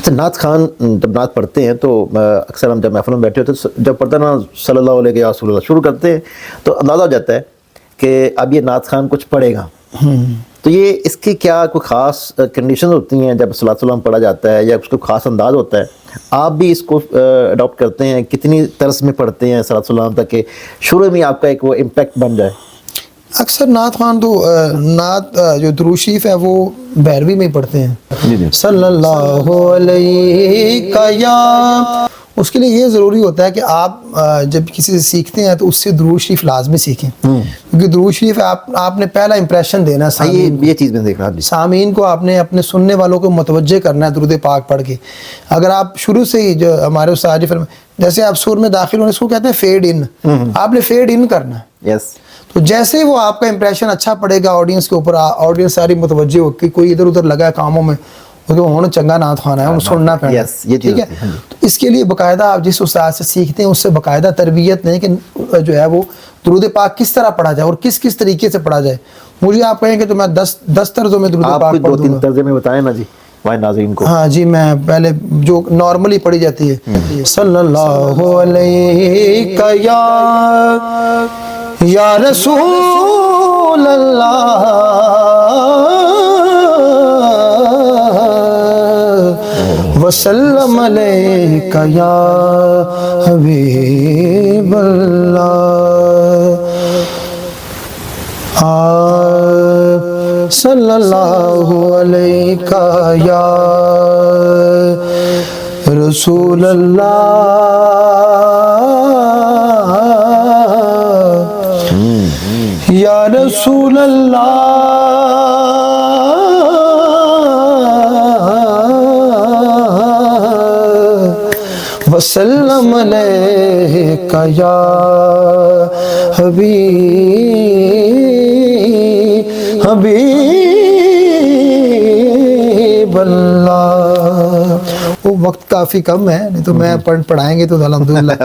اچھا نعت خان جب نعت پڑھتے ہیں تو اکثر ہم جب محفل میں بیٹھے ہوتے ہیں جب پڑھتا نا صلی اللہ علیہ یا رسول اللہ شروع کرتے ہیں تو اندازہ ہو جاتا ہے کہ اب یہ نعت خان کچھ پڑھے گا. تو یہ اس کی کیا کوئی خاص کنڈیشن ہوتی ہیں جب صلی اللہ علیہ وسلم پڑھا جاتا ہے یا اس کو خاص انداز ہوتا ہے؟ آپ بھی اس کو اڈاپٹ کرتے ہیں؟ کتنی طرز میں پڑھتے ہیں صلی اللہ علیہ وسلم تک کہ شروع میں آپ کا ایک وہ امپیکٹ بن جائے؟ اکثر نعت خان تو نعت جو درود شریف ہے وہ بھیروی میں ہی پڑھتے ہیں. صلی اللہ علیہ یا اس کے لیے یہ ضروری ہوتا ہے کہ آپ جب کسی سے سیکھتے ہیں تو اس سے درود شریف لازمی سیکھیں, کیونکہ درود شریف آپ نے پہلا امپریشن دینا ہے سامعین کو. یہ چیز میں دیکھ رہا ہوں, سامعین کو آپ نے اپنے سننے والوں کو متوجہ کرنا ہے درود پاک پڑھ کے. اگر آپ شروع سے ہی جو ہمارے استاد فرما جیسے آپ سور میں داخل ہونے اس کو کہتے ہیں فیڈ ان, آپ نے فیڈ ان کرنا ہے. یس, تو جیسے وہ آپ کا امپریشن اچھا پڑے گا آڈینس کے اوپر, آڈینس ساری متوجہ ہو کہ کوئی ادھر ادھر لگا ہے کاموں میں, ہونا چنگا نعت خوانا ہے, انہیں سننا پڑنا ہے, ٹھیک ہے. تو اس کے لیے باقاعدہ آپ جس استاد سے سیکھتے ہیں اس سے باقاعدہ تربیت نہیں کہ جو ہے وہ درود پاک کس طرح پڑھا جائے اور کس کس طریقے سے پڑھا جائے. مجھے آپ کہیں کہ تو میں 10 طرزوں میں درود پاک پڑھ دوں گا. 2-3 طرزیں میں بتائیں نا جی ہمارے ناظرین کو. ہاں جی, میں پہلے جو نارملی پڑھی جاتی ہے صلی اللہ علیہ یا رسول اللہ وسلم علیک یا حبیب اللہ, صلی اللہ علیک یا رسول اللہ یا رسول اللہ وسلم علیک یا حبیب اللہ. وہ وقت کافی کم ہے, نہیں تو میں پڑھائیں گے تو الحمدللہ